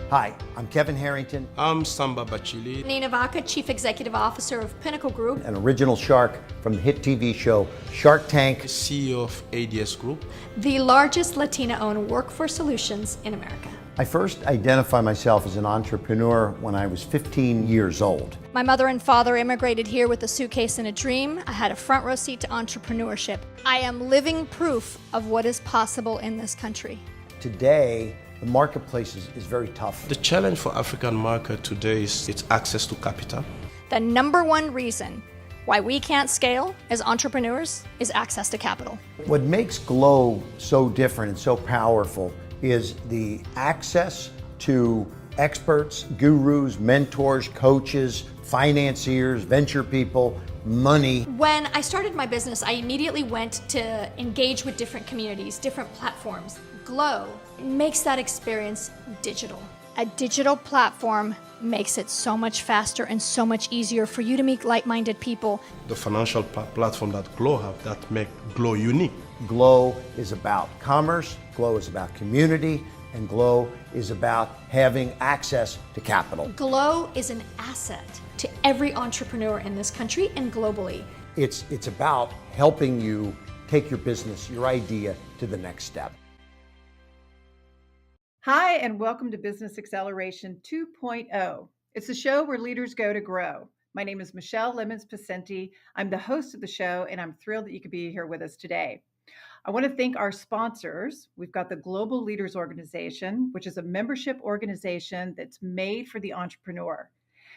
Hi, I'm Kevin Harrington, I'm Samba Bachili. Nina Vaca, Chief Executive Officer of Pinnacle Group. an original shark from the hit TV show Shark Tank. CEO of ADS Group. The largest Latina-owned workforce solutions in America. I first identified myself as an entrepreneur when I was 15 years old. My mother and father immigrated here with a suitcase and a dream. I had a front row seat to entrepreneurship. I am living proof of what is possible in this country. Today, the marketplace is very tough. The challenge for African market today is its access to capital. The number one reason why we can't scale as entrepreneurs is access to capital. What makes Glow so different and so powerful is the access to experts, gurus, mentors, coaches, financiers, venture people, money. When I started my business, I immediately went to engage with different communities, different platforms. Glow makes that experience digital. A digital platform makes it so much faster and so much easier for you to meet like-minded people. The financial platform that Glow have that make Glow unique. Glow is about commerce, Glow is about community, and Glow is about having access to capital. Glow is an asset to every entrepreneur in this country and globally. It's about helping you take your business, your idea to the next step. Hi, and welcome to Business Acceleration 2.0. It's a show where leaders go to grow. My name is Michelle Lemons-Pacenti. I'm the host of the show, and I'm thrilled that you could be here with us today. I want to thank our sponsors. We've got the Global Leaders Organization, which is a membership organization that's made for the entrepreneur.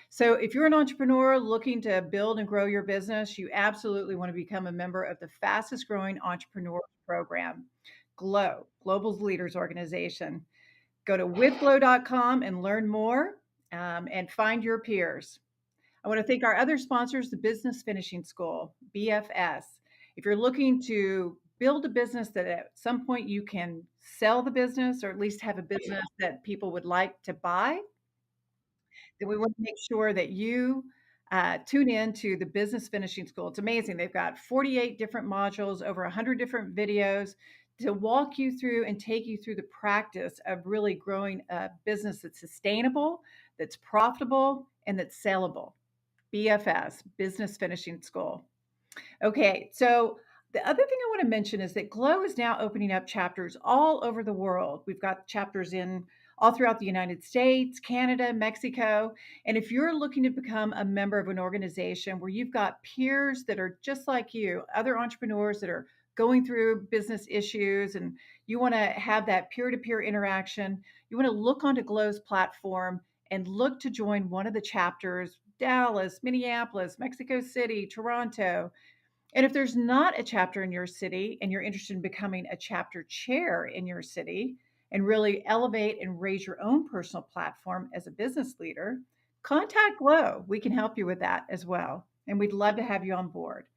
So if you're an entrepreneur looking to build and grow your business, you absolutely want to become a member of the fastest growing entrepreneur program, GLOW, Global Leaders Organization. Go to withglow.com and learn more and find your peers. I want to thank our other sponsors, the Business Finishing School, BFS. If you're looking to build a business that at some point you can sell the business or at least have a business that people would like to buy, then we want to make sure that you tune in to the Business Finishing School. It's amazing. They've got 48 different modules, over 100 different videos to walk you through and take you through the practice of really growing a business that's sustainable, that's profitable, and that's sellable. BFS, Business Finishing School. Okay, so the other thing I want to mention is that Glow is now opening up chapters all over the world. We've got chapters in all throughout the United States, Canada, Mexico. And if you're looking to become a member of an organization where you've got peers that are just like you, other entrepreneurs that are going through business issues, and you want to have that peer-to-peer interaction, you want to look onto Glow's platform and look to join one of the chapters, Dallas, Minneapolis, Mexico City, Toronto. And if there's not a chapter in your city and you're interested in becoming a chapter chair in your city and really elevate and raise your own personal platform as a business leader, contact Glow. We can help you with that as well. And we'd love to have you on board.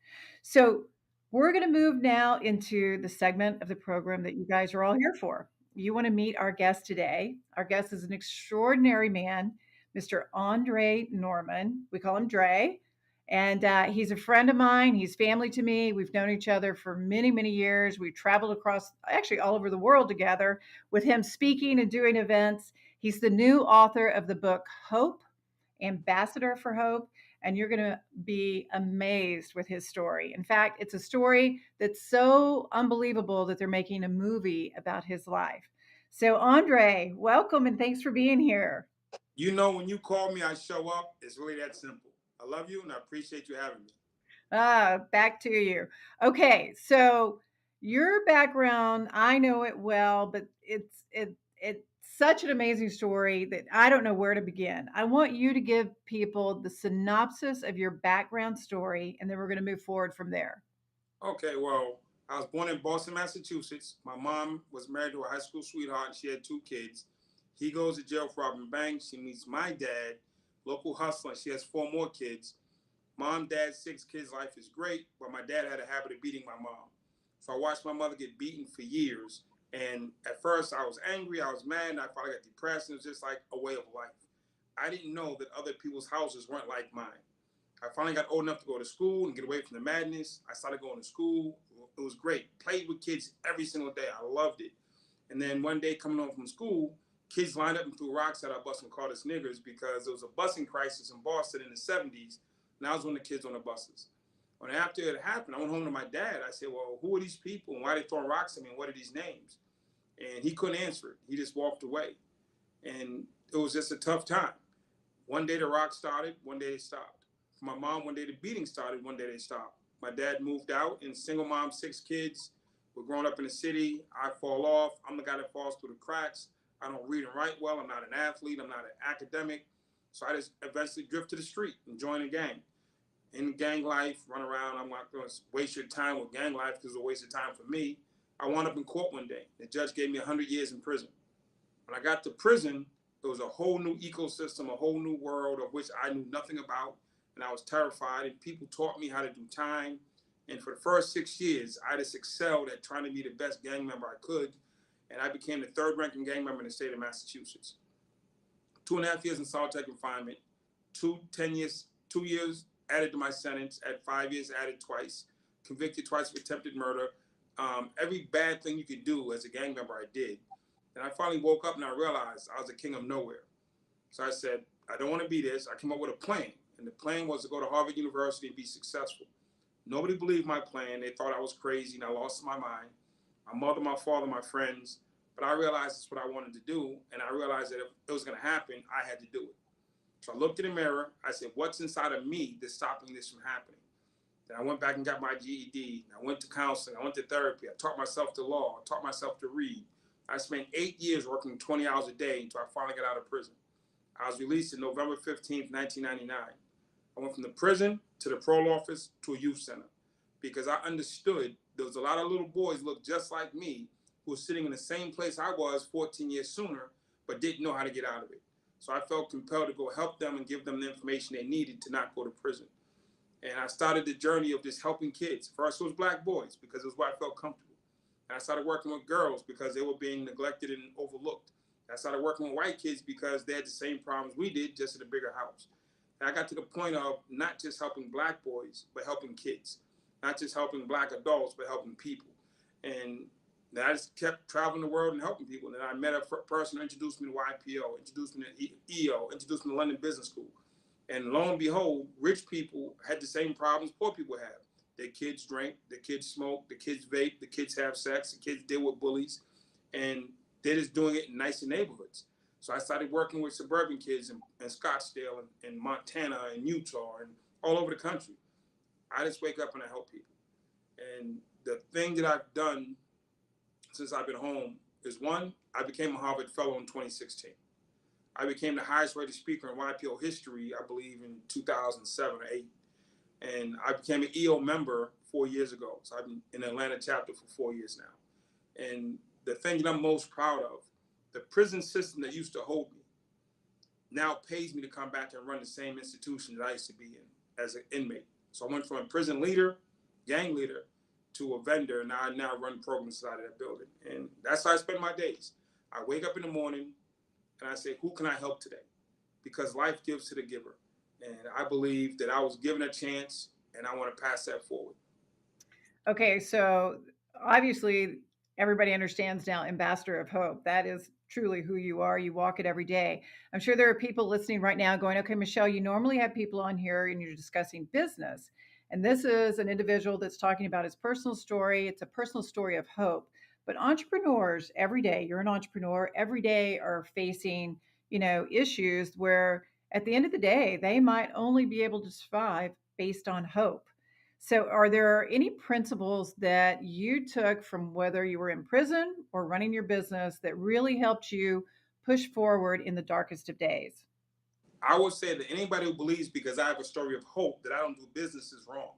So we're going to move now into the segment of the program that you guys are all here for. You want to meet our guest today. Our guest is an extraordinary man, Mr. Andre Norman. We call him Dre. And he's a friend of mine. He's family to me. We've known each other for many, many years. We've traveled across, actually all over the world together with him speaking and doing events. He's the new author of the book, Hope, Ambassador for Hope. And you're going to be amazed with his story. In fact, it's a story that's so unbelievable that they're making a movie about his life. So Andre, welcome and thanks for being here. You know, when you call me, I show up. It's really that simple. I love you and I appreciate you having me. Back to you. Okay, so your background, I know it well, but it's such an amazing story that I don't know where to begin. I want you to give people the synopsis of your background story, and then we're going to move forward from there. Okay, well, I was born in Boston, Massachusetts. My mom was married to a high school sweetheart and she had 2 kids. He goes to jail for robbing banks. She meets my dad, local hustler. She has 4 more kids. Mom, dad, 6 kids. Life is great, but my dad had a habit of beating my mom. So I watched my mother get beaten for years. And at first I was angry, I was mad, and I finally got depressed. And it was just like a way of life. I didn't know that other people's houses weren't like mine. I finally got old enough to go to school and get away from the madness. I started going to school. It was great. Played with kids every single day. I loved it. And then one day coming home from school, kids lined up and threw rocks at our bus and called us niggers because there was a busing crisis in Boston in the 70s, and I was one of the kids on the buses. When after it happened, I went home to my dad. I said, well, who are these people and why are they throwing rocks at me and what are these names? And he couldn't answer it. He just walked away. And it was just a tough time. One day the rocks started, one day they stopped. For my mom, one day the beating started, one day they stopped. My dad moved out, and single mom, 6 kids. We're growing up in the city. I fall off. I'm the guy that falls through the cracks. I don't read and write well. I'm not an athlete. I'm not an academic. So I just eventually drift to the street and join a gang. In gang life, run around. I'm not going to waste your time with gang life because it's a waste of time for me. I wound up in court one day. The judge gave me 100 years in prison. When I got to prison, it was a whole new ecosystem, a whole new world of which I knew nothing about. And I was terrified. And people taught me how to do time. And for the first 6 years, I just excelled at trying to be the best gang member I could. And I became the 3rd ranking gang member in the state of Massachusetts. 2.5 years in solitary confinement, 2 years added to my sentence, at 5 years added twice, convicted twice for attempted murder. Every bad thing you could do as a gang member, I did. And I finally woke up and I realized I was a king of nowhere. So I said, I don't want to be this. I came up with a plan. And the plan was to go to Harvard University and be successful. Nobody believed my plan. They thought I was crazy and I lost my mind. My mother, my father, my friends. But I realized it's what I wanted to do. And I realized that if it was going to happen, I had to do it. So I looked in the mirror. I said, what's inside of me that's stopping this from happening? Then I went back and got my GED. I went to counseling. I went to therapy. I taught myself the law. I taught myself to read. I spent 8 years working 20 hours a day until I finally got out of prison. I was released on November 15th, 1999. I went from the prison to the parole office to a youth center because I understood there was a lot of little boys looked just like me who were sitting in the same place I was 14 years sooner, but didn't know how to get out of it. So I felt compelled to go help them and give them the information they needed to not go to prison. And I started the journey of just helping kids. First it was black boys because it was where I felt comfortable. And I started working with girls because they were being neglected and overlooked. I started working with white kids because they had the same problems we did, just in a bigger house. And I got to the point of not just helping black boys, but helping kids. Not just helping black adults, but helping people. And then I just kept traveling the world and helping people. And then I met a person who introduced me to YPO, introduced me to EO, introduced me to London Business School. And lo and behold, rich people had the same problems poor people have. Their kids drink, their kids smoke, the kids vape, the kids have sex, the kids deal with bullies. And they're just doing it in nicer neighborhoods. So I started working with suburban kids in Scottsdale and Montana and Utah and all over the country. I just wake up and I help people. And the thing that I've done since I've been home is, one, I became a Harvard Fellow in 2016. I became the highest rated speaker in YPO history, I believe, in 2007 or 8. And I became an EO member 4 years ago. So I've been in the Atlanta chapter for 4 years now. And the thing that I'm most proud of, the prison system that used to hold me now pays me to come back and run the same institution that I used to be in as an inmate. So I went from a prison leader, gang leader, to a vendor, and I now run programs inside of that building. And that's how I spend my days. I wake up in the morning and I say, who can I help today? Because life gives to the giver. And I believe that I was given a chance and I want to pass that forward. Okay, so obviously everybody understands now Ambassador of Hope. That is truly who you are. You walk it every day. I'm sure there are people listening right now going, okay, Michelle, you normally have people on here and you're discussing business. And this is an individual that's talking about his personal story. It's a personal story of hope. But entrepreneurs every day, you're an entrepreneur, every day are facing, issues where at the end of the day, they might only be able to survive based on hope. So, are there any principles that you took from whether you were in prison or running your business that really helped you push forward in the darkest of days? I would say that anybody who believes because I have a story of hope that I don't do business is wrong.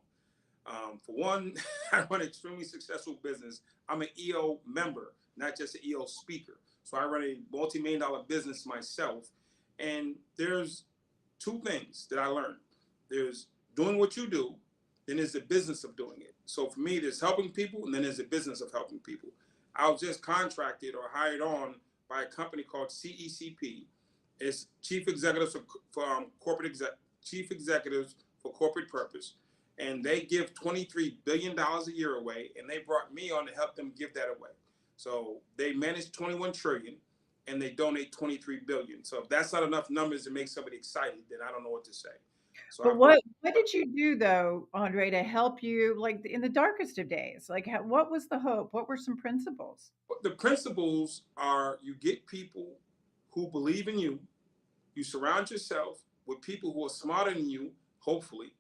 For one, I run an extremely successful business. I'm an EO member, not just an EO speaker. So I run a multi-million-dollar business myself. And there's 2 things that I learned. There's doing what you do, then there's the business of doing it. So for me, there's helping people, and then there's the business of helping people. I was just contracted or hired on by a company called CECP. It's Chief Executives Chief Executives for Corporate Purpose. And they give $23 billion a year away, and they brought me on to help them give that away. So they manage 21 trillion. and they donate 23 billion. So if that's not enough numbers to make somebody excited, then I don't know what to say. So But I've worked. what did you do though, Andre, to help you like in the darkest of days? Like what was the hope? What were some principles? The principles are you get people who believe in you, you surround yourself with people who are smarter than you, hopefully,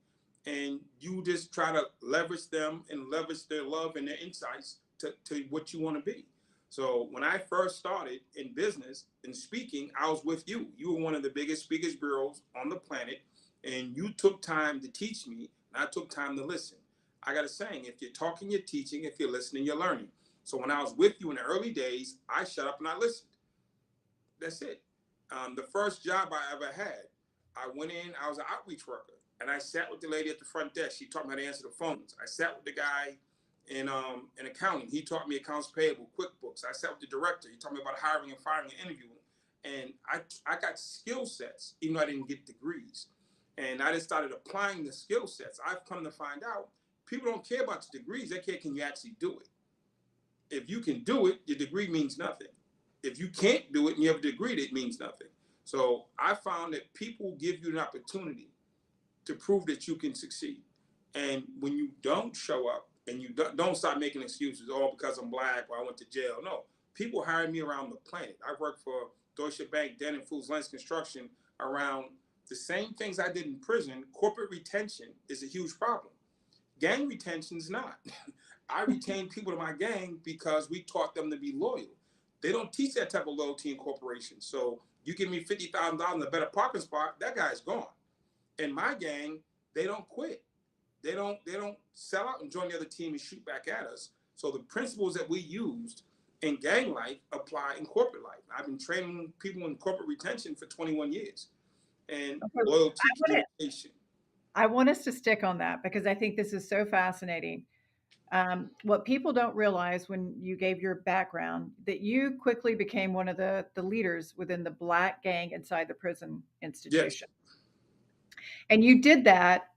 and you just try to leverage them and leverage their love and their insights to what you want to be. So when I first started in business and speaking, I was with you. You were one of the biggest speakers bureaus on the planet, and you took time to teach me, and I took time to listen. I got a saying, if you're talking, you're teaching. If you're listening, you're learning. So when I was with you in the early days, I shut up and I listened. That's it. The first job I ever had, I went in, I was an outreach worker, and I sat with the lady at the front desk. She taught me how to answer the phones. I sat with the guy in accounting. He taught me accounts payable, QuickBooks. I sat with the director. He taught me about hiring and firing and interviewing. And I got skill sets, even though I didn't get degrees. And I just started applying the skill sets. I've come to find out people don't care about the degrees. They care, can you actually do it? If you can do it, your degree means nothing. If you can't do it and you have a degree, it means nothing. So I found that people give you an opportunity to prove that you can succeed. And when you don't show up and you don't start making excuses, oh, because I'm black or I went to jail. No, people hire me around the planet. I worked for Deutsche Bank, Den and Foods, Lens Construction around the same things I did in prison. Corporate retention is a huge problem. Gang retention is not. I retain people to my gang because we taught them to be loyal. They don't teach that type of loyalty in corporations. So you give me $50,000 in a better parking spot, that guy's gone. In my gang, they don't quit. They don't sell out and join the other team and shoot back at us. So the principles that we used in gang life apply in corporate life. I've been training people in corporate retention for 21 years. And loyalty, communication. I want us to stick on that because I think this is so fascinating. What people don't realize when you gave your background, that you quickly became one of the leaders within the black gang inside the prison institution. Yes. And you did that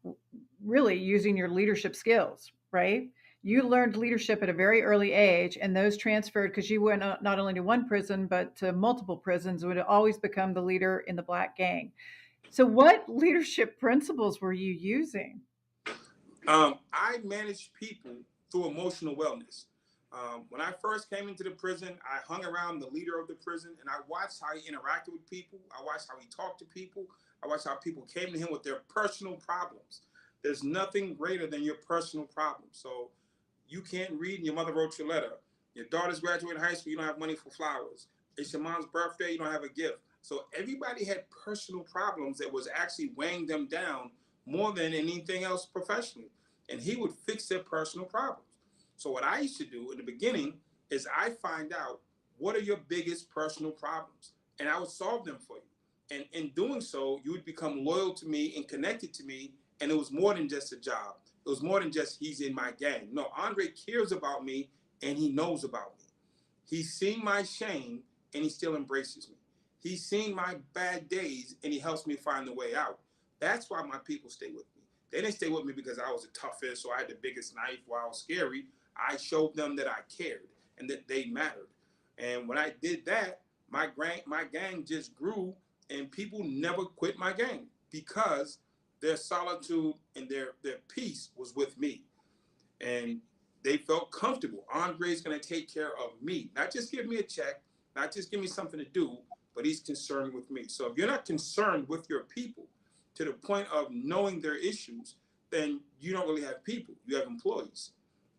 really using your leadership skills, right? You learned leadership at a very early age, and those transferred because you went not only to one prison, but to multiple prisons, would always become the leader in the black gang. So, what leadership principles were you using? I manage people through emotional wellness. When I first came into the prison, I hung around the leader of the prison and I watched how he interacted with people. I watched how he talked to people. I watched how people came to him with their personal problems. There's nothing greater than your personal problems. So you can't read and your mother wrote your letter. Your daughter's graduating high school, you don't have money for flowers. It's your mom's birthday, you don't have a gift. So everybody had personal problems that was actually weighing them down more than anything else professionally. And he would fix their personal problems. So what I used to do in the beginning is I find out what are your biggest personal problems, and I would solve them for you. And in doing so, you would become loyal to me and connected to me. And it was more than just a job. It was more than just he's in my gang. No, Andre cares about me and he knows about me. He's seen my shame and he still embraces me. He's seen my bad days and he helps me find the way out. That's why my people stay with me. They didn't stay with me because I was the toughest or I had the biggest knife or I was scary. I showed them that I cared and that they mattered. And when I did that, my gang just grew and people never quit my gang because their solitude and their peace was with me. And they felt comfortable. Andre's going to take care of me, not just give me a check, not just give me something to do, but he's concerned with me. So if you're not concerned with your people to the point of knowing their issues, then you don't really have people. You have employees.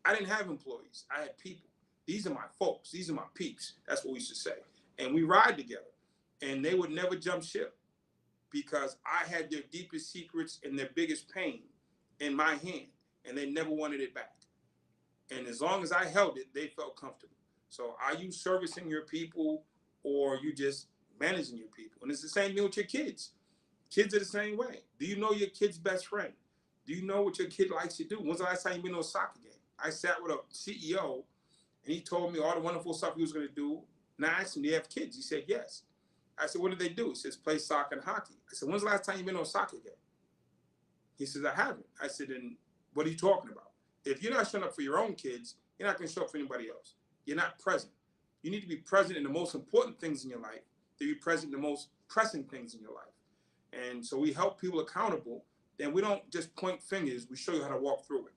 I didn't have employees. I had people. These are my folks. These are my peeps. That's what we used to say. And we ride together. And they would never jump ship because I had their deepest secrets and their biggest pain in my hand. And they never wanted it back. And as long as I held it, they felt comfortable. So are you servicing your people or are you just managing your people? And it's the same thing with your kids. Kids are the same way. Do you know your kid's best friend? Do you know what your kid likes to do? When's the last time you've been to a soccer game? I sat with a CEO and he told me all the wonderful stuff he was going to do. And I asked him, do you have kids? He said, yes. I said, what do they do? He says, play soccer and hockey. I said, when's the last time you've been to a soccer game? He says, I haven't. I said, then what are you talking about? If you're not showing up for your own kids, you're not going to show up for anybody else. You're not present. You need to be present in the most important things in your life, to be present in the most pressing things in your life. And so we help people accountable. Then we don't just point fingers, we show you how to walk through it.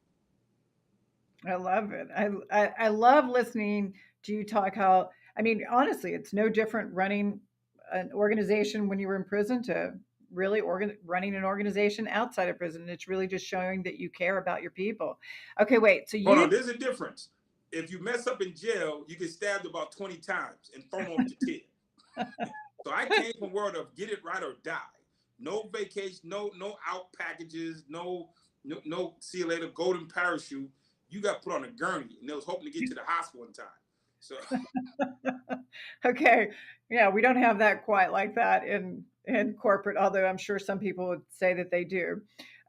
I love it. I love listening to you talk how, I mean, honestly, it's no different running an organization when you were in prison to really running an organization outside of prison. It's really just showing that you care about your people. Okay, wait. So Hold on, you, there's a difference. If you mess up in jail, you get stabbed about 20 times and thrown off the tip. So I came from a world of get it right or die. No vacation, no out packages, no see you later golden parachute. You got put on a gurney and they was hoping to get to the hospital in time. So okay, yeah, we don't have that quite like that in corporate, although I'm sure some people would say that they do.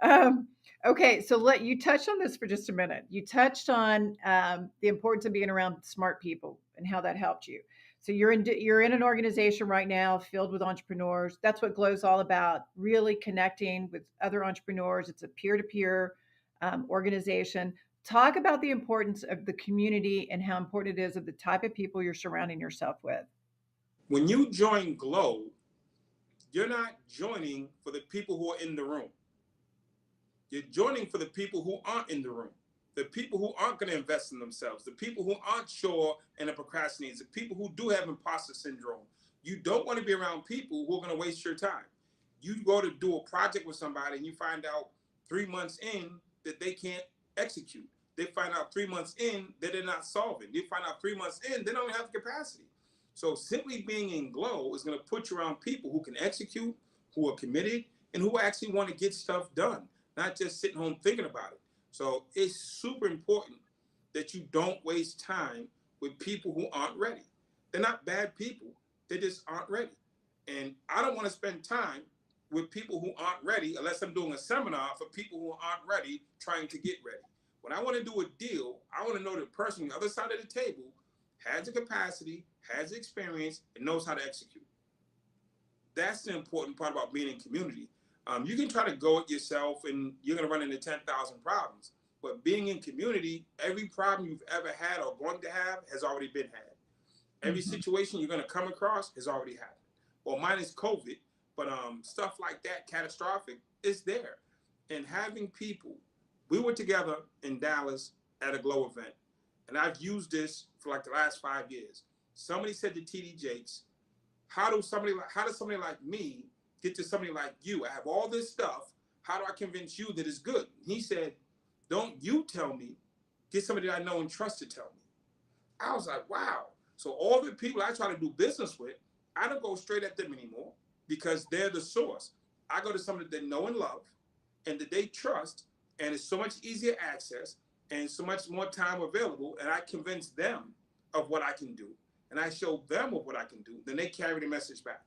Um, okay, so let you touched on this for just a minute. You touched on the importance of being around smart people and how that helped you. So you're in an organization right now filled with entrepreneurs. That's what Glow's all about, really connecting with other entrepreneurs. It's a peer-to-peer organization. Talk about the importance of the community and how important it is of the type of people you're surrounding yourself with. when you join Glow, you're not joining for the people who are in the room. You're joining for the people who aren't in the room, the people who aren't going to invest in themselves, the people who aren't sure and are procrastinating, the people who do have imposter syndrome. You don't want to be around people who are going to waste your time. You go to do a project with somebody and you find out 3 months in that they can't execute. They find out 3 months in that they're not solving. They find out 3 months in they don't have the capacity. So simply being in Glow is going to put you around people who can execute, who are committed, and who actually want to get stuff done, not just sitting home thinking about it. So it's super important that you don't waste time with people who aren't ready. They're not bad people, they just aren't ready. And I don't want to spend time with people who aren't ready unless I'm doing a seminar for people who aren't ready trying to get ready. When I want to do a deal, I want to know the person on the other side of the table has the capacity, has the experience, and knows how to execute. That's the important part about being in community. You can try to go it yourself and you're going to run into 10,000 problems. But being in community, every problem you've ever had or going to have has already been had. Every situation you're going to come across has already happened. Well, minus COVID, but stuff like that, catastrophic, is there. And having people, we were together in Dallas at a Glow event, and I've used this for like the last 5 years. Somebody said to TD Jakes, how does somebody like me get to somebody like you? I have all this stuff. How do I convince you that it's good? He said, don't you tell me, get somebody that I know and trust to tell me. I was like, wow. So all the people I try to do business with, I don't go straight at them anymore because they're the source. I go to somebody that they know and love and that they trust, and it's so much easier access and so much more time available, and I convince them of what I can do, and I show them of what I can do, then they carry the message back.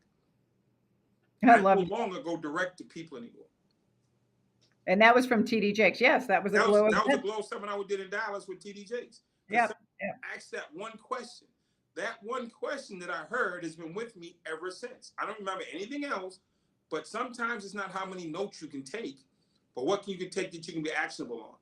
I I love no it. longer go direct to people anymore. And that was from TD Jakes. Yes, that was a Glow That was a event. Glow seminar we did in Dallas with TD Jakes. Because Yep. someone asked that one question. That one question that I heard has been with me ever since. I don't remember anything else, but sometimes it's not how many notes you can take, but what you can take that you can be actionable on.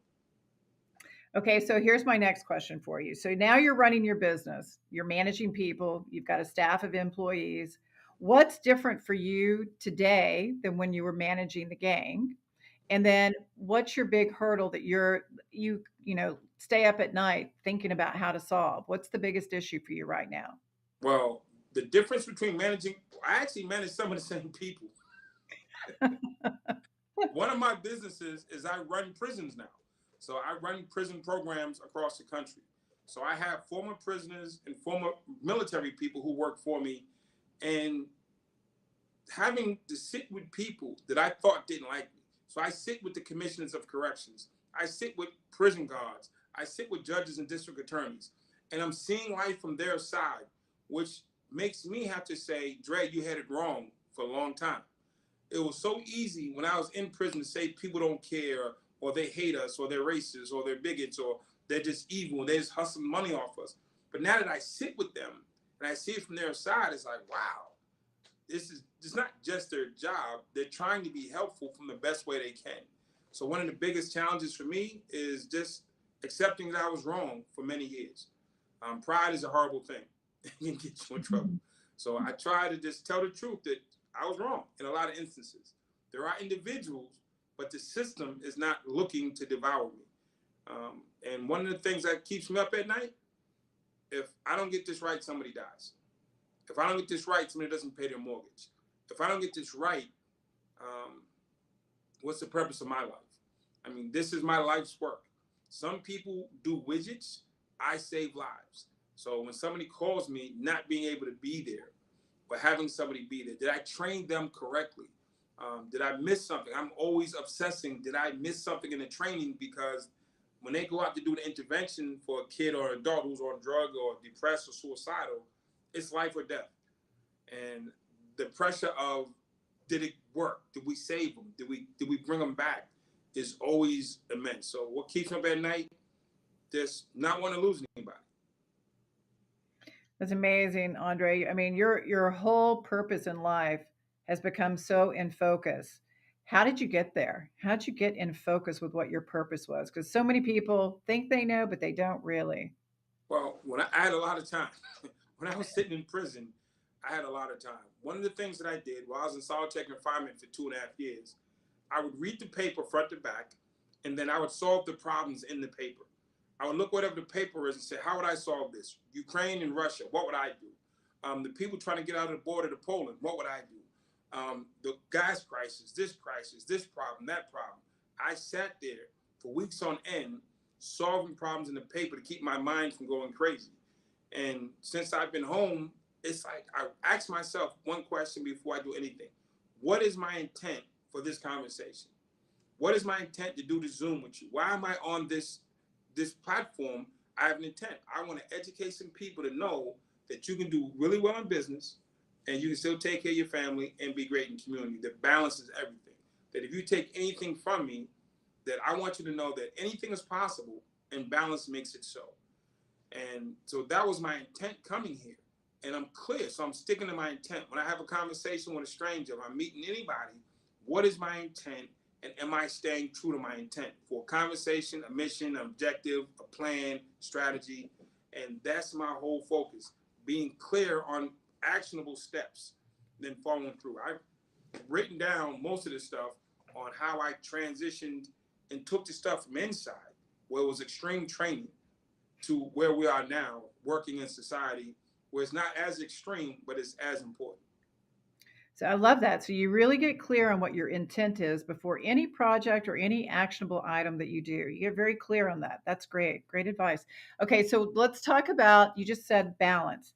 Okay, so here's my next question for you. So now you're running your business, you're managing people, you've got a staff of employees. What's different for you today than when you were managing the gang? And then what's your big hurdle that you stay up at night thinking about how to solve? What's the biggest issue for you right now? Well, the difference between I actually manage some of the same people. One of my businesses is I run prisons now. So I run prison programs across the country. So I have former prisoners and former military people who work for me, and having to sit with people that I thought didn't like me. So I sit with the commissioners of corrections. I sit with prison guards. I sit with judges and district attorneys. And I'm seeing life from their side, which makes me have to say, Dre, you had it wrong for a long time. It was so easy when I was in prison to say people don't care, or they hate us, or they're racist, or they're bigots, or they're just evil, and they're just hustling money off us. But now that I sit with them and I see it from their side, it's like, wow, it's not just their job. They're trying to be helpful from the best way they can. So one of the biggest challenges for me is just accepting that I was wrong for many years. Pride is a horrible thing. and get you in trouble. So I try to just tell the truth that I was wrong in a lot of instances. There are individuals, but the system is not looking to devour me. And one of the things that keeps me up at night, if I don't get this right, somebody dies. If I don't get this right, somebody doesn't pay their mortgage. If I don't get this right, what's the purpose of my life? I mean, this is my life's work. Some people do widgets. I save lives. So when somebody calls me, not being able to be there, but having somebody be there, did I train them correctly? Did I miss something? I'm always obsessing. Did I miss something in the training? Because when they go out to do the intervention for a kid or an adult who's on drug or depressed or suicidal, it's life or death. And the pressure of, did it work? Did we save them? Did we bring them back? Is always immense. So what keeps me up at night? Just not want to lose anybody. That's amazing, Andre. I mean, your whole purpose in life has become so in focus. How did you get there? How did you get in focus with what your purpose was? Because so many people think they know, but they don't really. Well, when I had a lot of time. When I was sitting in prison, I had a lot of time. One of the things that I did while I was in solitary confinement for 2.5 years, I would read the paper front to back, and then I would solve the problems in the paper. I would look whatever the paper is and say, how would I solve this? Ukraine and Russia, what would I do? The people trying to get out of the border to Poland, what would I do? The gas crisis, this problem, that problem. I sat there for weeks on end, solving problems in the paper to keep my mind from going crazy. And since I've been home, it's like I ask myself one question before I do anything. What is my intent for this conversation? What is my intent to do the Zoom with you? Why am I on this platform? I have an intent. I want to educate some people to know that you can do really well in business and you can still take care of your family and be great in community. That balance is everything. That if you take anything from me, that I want you to know that anything is possible and balance makes it so. And so that was my intent coming here. And I'm clear, so I'm sticking to my intent. When I have a conversation with a stranger, if I'm meeting anybody, what is my intent? And am I staying true to my intent for a conversation, a mission, an objective, a plan, strategy? And that's my whole focus, being clear on actionable steps, then following through. I've written down most of this stuff on how I transitioned and took the stuff from inside, where it was extreme training, to where we are now, working in society, where it's not as extreme, but it's as important. So I love that. So you really get clear on what your intent is before any project or any actionable item that you do. You get very clear on that. That's great. Great advice. Okay, so let's talk about, you just said balance.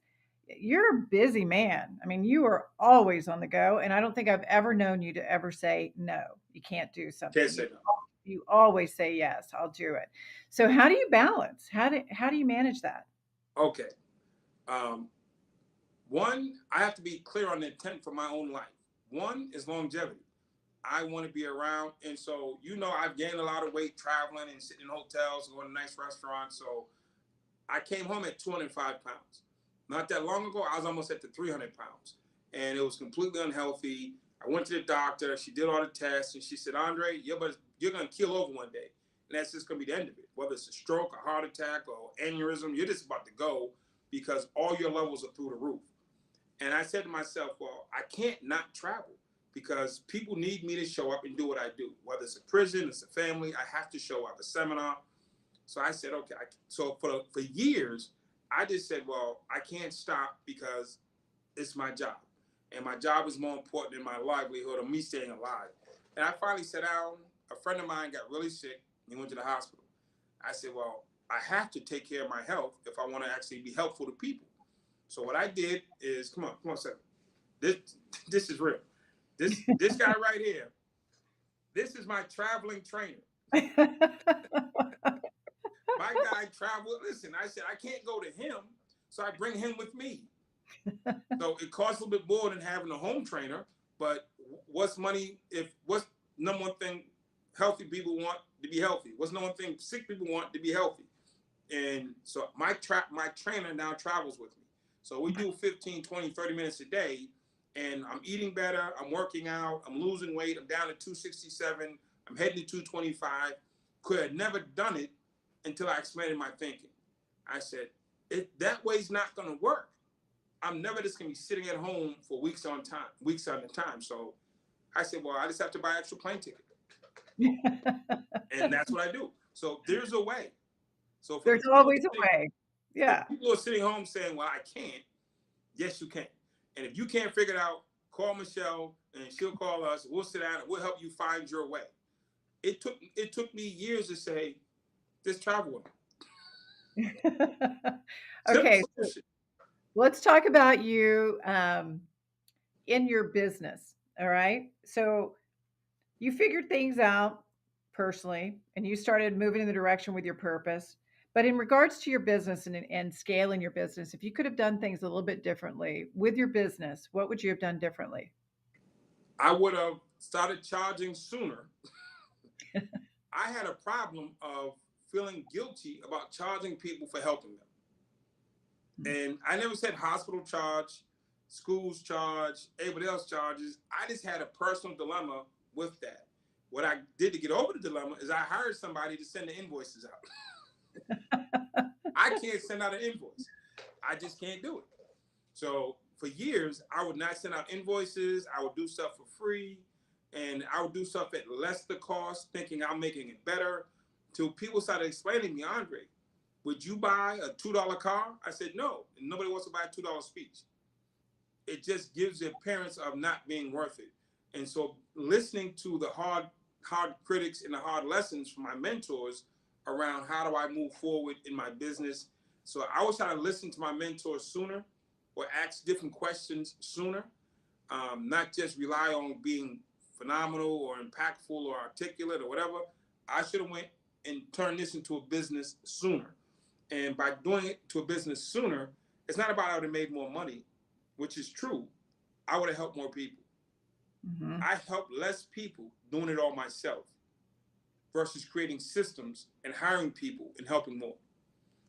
You're a busy man. I mean, you are always on the go, and I don't think I've ever known you to ever say no. You can't do something. Can't say no. You always say yes, I'll do it. So how do you balance? How do you manage that? Okay. One, I have to be clear on the intent for my own life. One is longevity. I want to be around. And so, I've gained a lot of weight traveling and sitting in hotels and going to nice restaurants. So I came home at 205 pounds. Not that long ago, I was almost at the 300 pounds. And it was completely unhealthy. I went to the doctor. She did all the tests. And she said, Andre, you're going to keel over one day. And that's just going to be the end of it. Whether it's a stroke, a heart attack, or aneurysm, you're just about to go because all your levels are through the roof. And I said to myself, well, I can't not travel because people need me to show up and do what I do. Whether it's a prison, it's a family, I have to show up, a seminar. So I said, okay. So for years, I just said, well, I can't stop because it's my job. And my job is more important than my livelihood or me staying alive. And I finally sat down. A friend of mine got really sick. He went to the hospital. I said, well, I have to take care of my health if I want to actually be helpful to people. So what I did is, come on, Sam. This is real. This guy right here, this is my traveling trainer. My guy traveled. Listen, I said, I can't go to him, so I bring him with me. So it costs a little bit more than having a home trainer, but what's number one thing healthy people want to be healthy? What's number one thing sick people want to be healthy? And so my trainer now travels with me. So we do 15, 20, 30 minutes a day, and I'm eating better, I'm working out, I'm losing weight, I'm down to 267, I'm heading to 225. Could have never done it until I expanded my thinking. I said, that way's not going to work. I'm never just gonna be sitting at home for weeks on a time. So I said, well, I just have to buy extra plane ticket. And that's what I do. So there's a way. So for the There's people always a way. if Yeah. people are sitting home saying, well, I can't, yes, you can. And if you can't figure it out, call Michelle and she'll call us. We'll sit down and we'll help you find your way. It took me years to say, just travel with me. Okay, Simple so shit. let's talk about you in your business. All right. So you figured things out personally and you started moving in the direction with your purpose. But in regards to your business and scaling your business, if you could have done things a little bit differently with your business, what would you have done differently? I would have started charging sooner. I had a problem of feeling guilty about charging people for helping them. And I never said hospital charge, schools charge, everybody else charges. I just had a personal dilemma with that. What I did to get over the dilemma is I hired somebody to send the invoices out. I can't send out an invoice. I just can't do it. So for years, I would not send out invoices. I would do stuff for free. And I would do stuff at less the cost, thinking I'm making it better. Till people started explaining to me, Andre, would you buy a $2 car? I said, no. And nobody wants to buy a $2 speech. It just gives the appearance of not being worth it. And so listening to the hard critics and the hard lessons from my mentors around how do I move forward in my business. So I was trying to listen to my mentors sooner or ask different questions sooner, not just rely on being phenomenal or impactful or articulate or whatever. I should have went and turned this into a business sooner. And by doing it to a business sooner, it's not about I would have made more money, which is true. I would have helped more people. Mm-hmm. I helped less people doing it all myself versus creating systems and hiring people and helping more.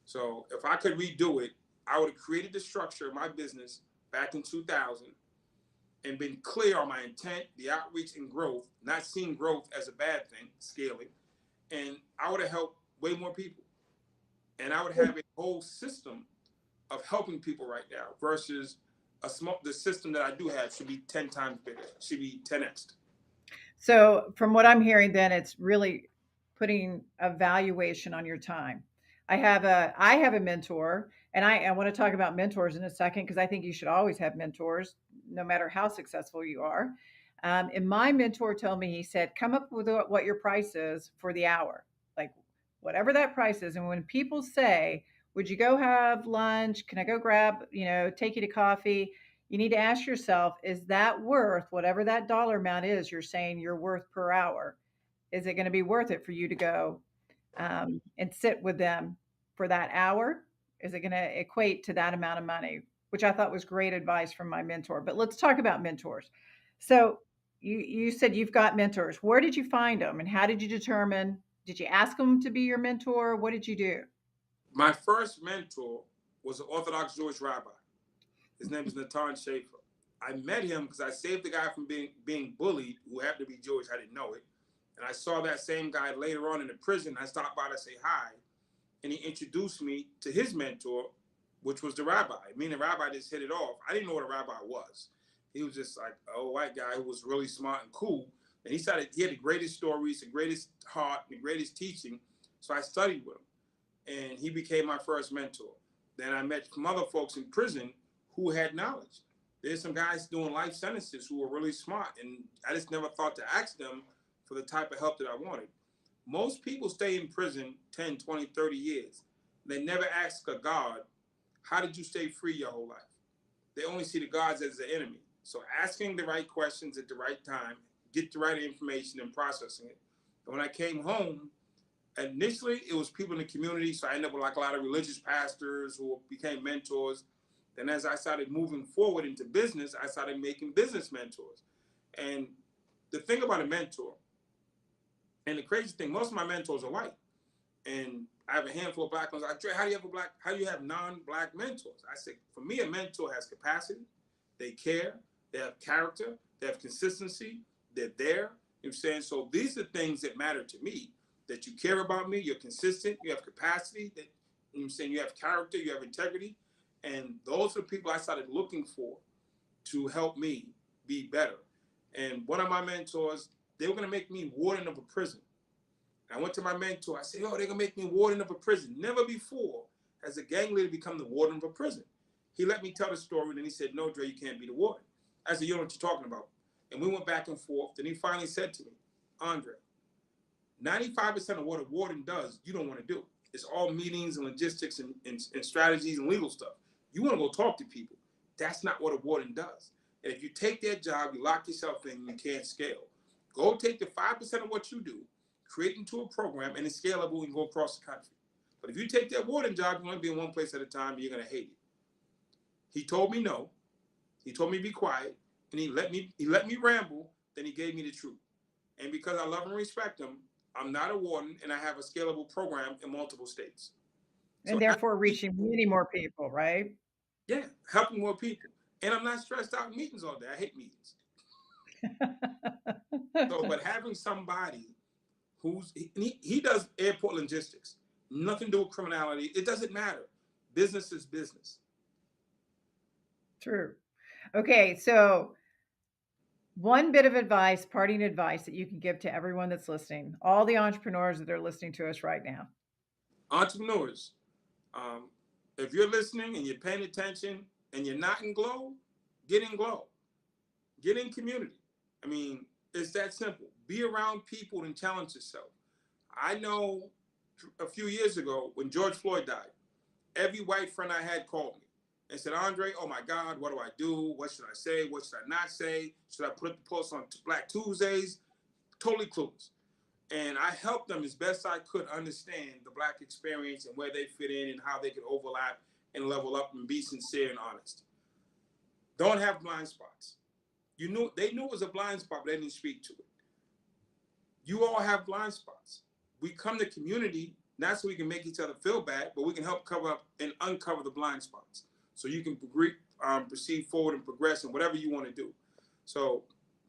So if I could redo it, I would have created the structure of my business back in 2000 and been clear on my intent, the outreach and growth, not seeing growth as a bad thing, scaling. And I would have helped way more people. And I would have a whole system of helping people right now versus the system that I do have should be 10 times bigger, should be 10x. So from what I'm hearing, then it's really putting a valuation on your time. I have a mentor, and I want to talk about mentors in a second because I think you should always have mentors, no matter how successful you are. And my mentor told me, he said, come up with what your price is for the hour, like whatever that price is. And when people say, would you go have lunch? Can I go grab, take you to coffee? You need to ask yourself, is that worth whatever that dollar amount is you're saying you're worth per hour? Is it going to be worth it for you to go and sit with them for that hour? Is it going to equate to that amount of money? Which I thought was great advice from my mentor. But let's talk about mentors. So you said you've got mentors. Where did you find them, and how did you determine? Did you ask them to be your mentor? What did you do? My first mentor was an Orthodox Jewish rabbi. His name is Natan Schaefer. I met him because I saved the guy from being bullied, who happened to be Jewish. I didn't know it. And I saw that same guy later on in the prison. I stopped by to say hi. And he introduced me to his mentor, which was the rabbi. Me and the rabbi just hit it off. I didn't know what a rabbi was. He was just like a white guy who was really smart and cool. And he had the greatest stories, the greatest heart, the greatest teaching. So I studied with him. And he became my first mentor. Then I met some other folks in prison who had knowledge. There's some guys doing life sentences who were really smart. And I just never thought to ask them for the type of help that I wanted. Most people stay in prison 10, 20, 30 years. They never ask a God, how did you stay free your whole life? They only see the gods as the enemy. So asking the right questions at the right time, get the right information and processing it. And when I came home, initially it was people in the community. So I ended up with like a lot of religious pastors who became mentors. Then as I started moving forward into business, I started making business mentors. And the thing about a mentor, and the crazy thing, most of my mentors are white. And I have a handful of black ones. I say, how do you have non-black mentors? I say, for me, a mentor has capacity. They care. They have character. They have consistency. They're there. You know what I'm saying? So these are things that matter to me, that you care about me, you're consistent, you have capacity, that, you know what I'm saying, you have character, you have integrity. And those are the people I started looking for to help me be better. And one of my mentors, they were going to make me warden of a prison. And I went to my mentor. I said, "Oh, they're going to make me warden of a prison." Never before has a gang leader become the warden of a prison. He let me tell the story, and then he said, "No, Dre, you can't be the warden." I said, "You know what you're talking about." And we went back and forth. Then he finally said to me, "Andre, 95% of what a warden does, you don't want to do. It's all meetings and logistics and strategies and legal stuff. You want to go talk to people. That's not what a warden does. And if you take that job, you lock yourself in, you can't scale. Go take the 5% of what you do, create into a program, and it's scalable and go across the country. But if you take that warden job, you're going to be in one place at a time, and you're going to hate it." He told me no. He told me to be quiet, and he let me ramble. Then he gave me the truth. And because I love and respect him, I'm not a warden, and I have a scalable program in multiple states. And So therefore reaching many more people, right? yeah, helping more people. And I'm not stressed out in meetings all day. I hate meetings. So, but having somebody he does airport logistics, nothing to do with criminality. It doesn't matter. Business is business. True. Okay, so one bit of advice, parting advice that you can give to everyone that's listening, all the entrepreneurs that are listening to us right now. Entrepreneurs, if you're listening and you're paying attention and you're not in Glow, get in Glow. Get in community. I mean, it's that simple. Be around people and challenge yourself. I know a few years ago when George Floyd died, every white friend I had called me and said, "Andre, oh my God, what do I do? What should I say? What should I not say? Should I put the post on Black Tuesdays?" Totally clueless. And I helped them as best I could understand the Black experience and where they fit in and how they could overlap and level up and be sincere and honest. Don't have blind spots. They knew it was a blind spot, but they didn't speak to it. You all have blind spots. We come to community not so we can make each other feel bad, but we can help cover up and uncover the blind spots so you can proceed forward and progress in whatever you want to do. So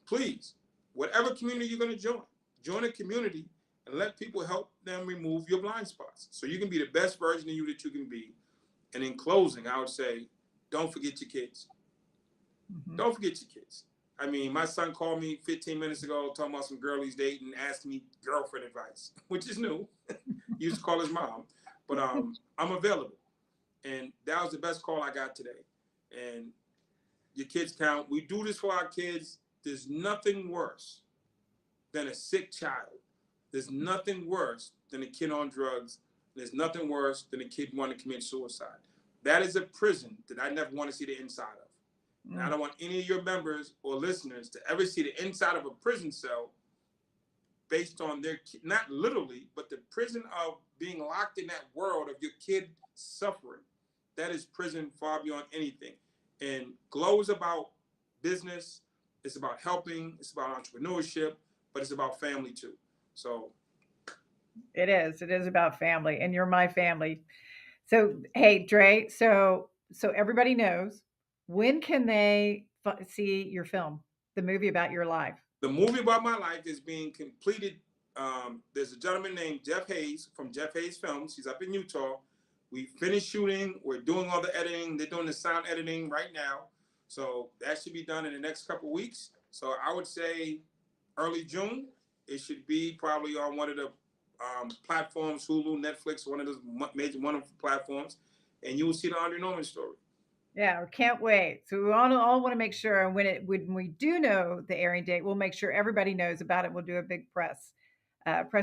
please, whatever community you're going to join a community and let people help them remove your blind spots so you can be the best version of you that you can be. And in closing, I would say, don't forget your kids. Mm-hmm. Don't forget your kids. I mean, my son called me 15 minutes ago talking about some girl he's dating and asking me girlfriend advice, which is new. He used to call his mom. But I'm available. And that was the best call I got today. And your kids count. We do this for our kids. There's nothing worse than a sick child. There's nothing worse than a kid on drugs. There's nothing worse than a kid wanting to commit suicide. That is a prison that I never want to see the inside of. And I don't want any of your members or listeners to ever see the inside of a prison cell based on their, not literally, but the prison of being locked in that world of your kid suffering. That is prison far beyond anything. And Glow is about business. It's about helping. It's about entrepreneurship, but it's about family too. So it is about family, and you're my family. So, hey, Dre, so everybody knows, when can they see your film, the movie about your life? The movie about my life is being completed. There's a gentleman named Jeff Hayes from Jeff Hayes Films. He's up in Utah. We finished shooting. We're doing all the editing. They're doing the sound editing right now. So that should be done in the next couple of weeks. So I would say early June. It should be probably on one of the platforms, Hulu, Netflix, one of those major wonderful platforms. And you will see the Andre Norman story. Yeah, can't wait. So we all want to make sure when we do know the airing date, we'll make sure everybody knows about it. We'll do a big press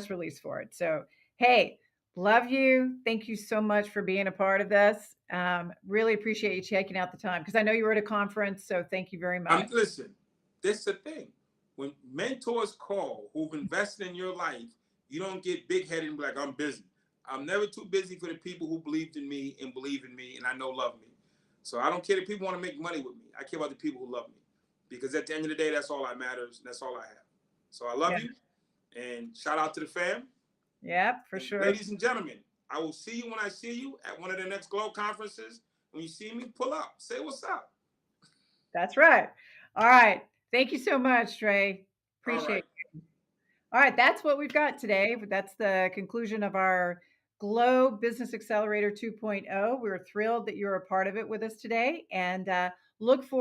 release for it. So, hey, love you. Thank you so much for being a part of this. Really appreciate you taking out the time because I know you were at a conference. So thank you very much. Listen, this is the thing. When mentors call who've invested in your life, you don't get big-headed and be like, "I'm busy." I'm never too busy for the people who believed in me and believe in me and I know love me. So I don't care if people want to make money with me. I care about the people who love me. Because at the end of the day, that's all that matters. And that's all I have. So I love you. And shout out to the fam. Yeah, for sure. Ladies and gentlemen, I will see you when I see you at one of the next Glow conferences. When you see me, pull up. Say what's up. That's right. All right. Thank you so much, Dre. Appreciate you. All right. That's what we've got today. That's the conclusion of our Glow Business Accelerator 2.0. We're thrilled that you're a part of it with us today, and look forward